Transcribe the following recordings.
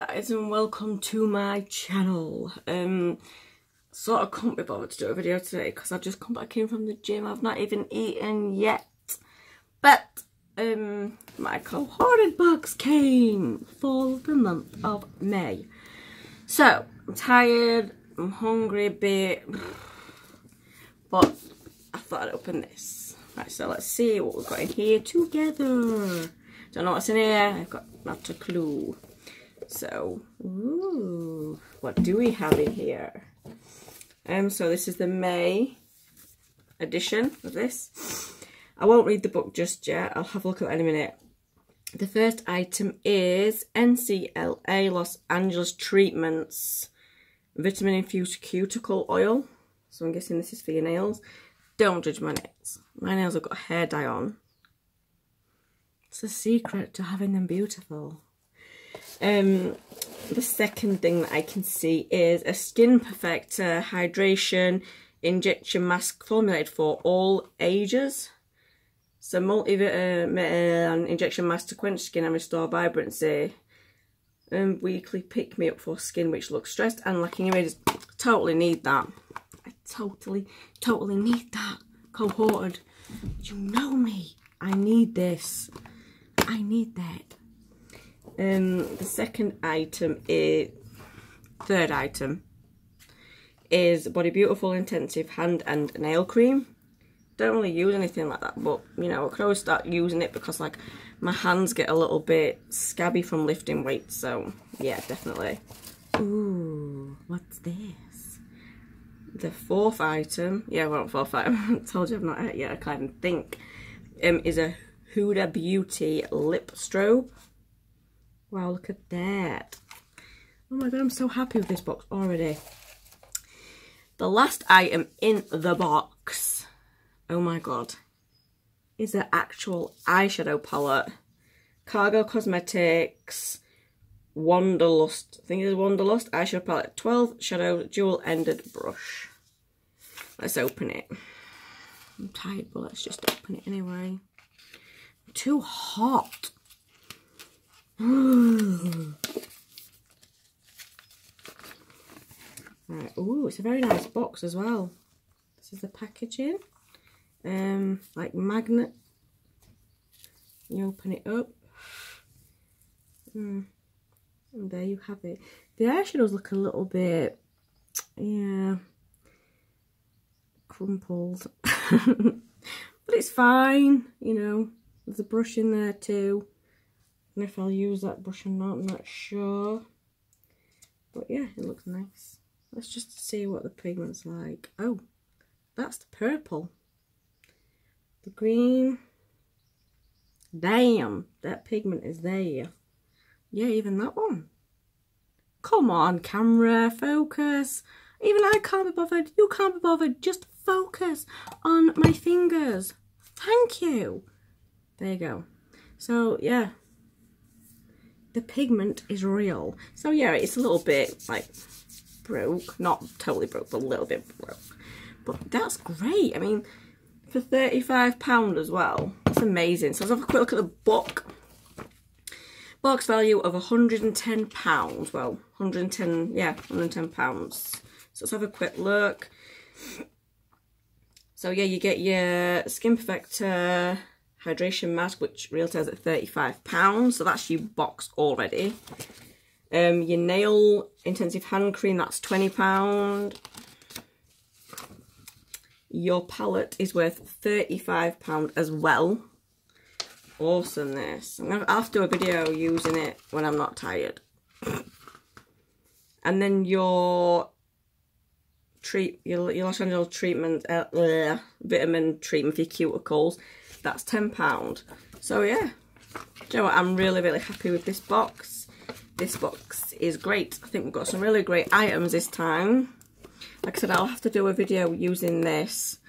Guys, and welcome to my channel. Sort of couldn't be bothered to do a video today because I've just come back in from the gym. I've not even eaten yet, but my Cohorted box came for the month of May. So I'm tired, I'm hungry a bit, but I thought I'd open this. Right, so let's see what we've got in here together. Don't know what's in here. I've got not a clue. So, ooh, what do we have in here? So this is the May edition of this. I won't read the book just yet. I'll have a look at it in a minute. The first item is NCLA Los Angeles Treatments Vitamin Infused Cuticle Oil. So I'm guessing this is for your nails. Don't judge my nails. My nails have got hair dye on. It's a secret to having them beautiful. The second thing that I can see is a Skin Perfector Hydration Injection Mask formulated for all ages. So multivitamin injection mask to quench skin and restore vibrancy. Weekly pick me up for skin which looks stressed and lacking images. Totally need that. I totally need that. Cohorted. You know me. I need this. I need that. The third item is Body Beautiful Intensive Hand and Nail Cream. Don't really use anything like that, but you know, I could always start using it because like my hands get a little bit scabby from lifting weights, so yeah, definitely. Ooh, what's this? The fourth item, yeah, well, fourth item, I told you I've not had it yet, I can't even think, is a Huda Beauty Lip Strobe. Wow, look at that. Oh my god, I'm so happy with this box already. The last item in the box, oh my god, is an actual eyeshadow palette. Cargo Cosmetics Wanderlust, I think it is Wanderlust eyeshadow palette. 12 shadow dual-ended brush. Let's open it. I'm tired, but let's just open it anyway. I'm too hot. Right, ooh, it's a very nice box as well. This is the packaging. Like magnet. You open it up. And there you have it. The eyeshadows look a little bit, yeah, crumpled. But it's fine, you know. There's a brush in there too. And if I'll use that brush or not, I'm not sure. But yeah, it looks nice. Let's just see what the pigment's like. Oh, that's the purple. The green. Damn, that pigment is there. Yeah, even that one. Come on, camera, focus. Even I can't be bothered. You can't be bothered. Just focus on my fingers. Thank you. There you go. So, yeah. The pigment is real. So yeah, it's a little bit like broke. Not totally broke, but a little bit broke. But that's great. I mean, for £35 as well. That's amazing. So let's have a quick look at the book. Box value of £110. Well, 110, yeah, £110. So let's have a quick look. So yeah, you get your Skin Perfector hydration mask, which retails at £35, so that's your box already. Your nail intensive hand cream, that's £20. Your palette is worth £35 as well. Awesome this. I'll have to do a video using it when I'm not tired. And then your Los Angeles treatment, vitamin treatment for your cuticles, that's £10. So yeah, do you know what? I'm really happy with this box. This box is great. I think we've got some really great items this time. Like I said, I'll have to do a video using this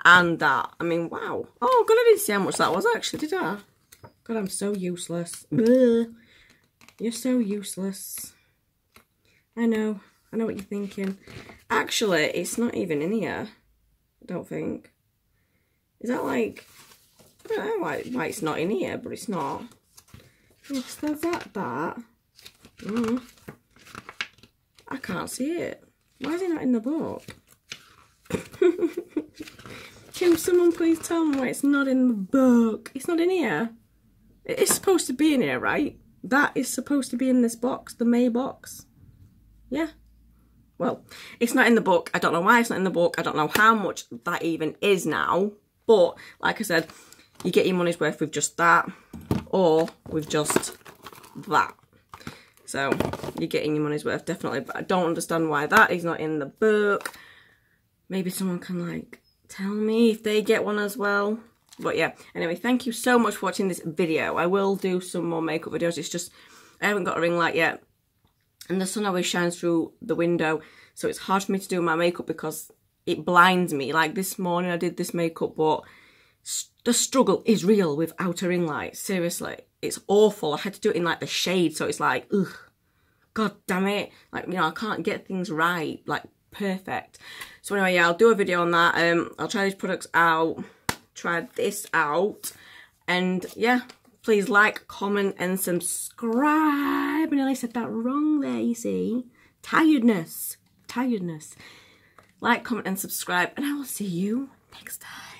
and that. I mean, wow. Oh god, I didn't see how much that was actually, did I? God, I'm so useless. Ugh. You're so useless. I know what you're thinking. Actually, it's not even in here, I don't think. Is that like, I don't know why it's not in here, but it's not. Yes, there's that. I can't see it. Why is it not in the book? Can someone please tell me why it's not in the book? It's not in here. It is supposed to be in here, right? That is supposed to be in this box, the May box. Yeah. Well, it's not in the book. I don't know why it's not in the book. I don't know how much that even is now. But, like I said, you get your money's worth with just that or with just that. So, you're getting your money's worth, definitely. But I don't understand why that is not in the book. Maybe someone can, like, tell me if they get one as well. But yeah, anyway, thank you so much for watching this video. I will do some more makeup videos. It's just, I haven't got a ring light yet. And the sun always shines through the window. So it's hard for me to do my makeup because it blinds me. Like this morning I did this makeup, but the struggle is real without a ring light. Seriously, it's awful. I had to do it in like the shade. So it's like, ugh, god damn it. Like, you know, I can't get things right, like perfect. So anyway, yeah, I'll do a video on that. I'll try these products out, try this out, and yeah, please like, comment and subscribe. I nearly said that wrong there, you see. Tiredness. Like, comment and subscribe, and I will see you next time.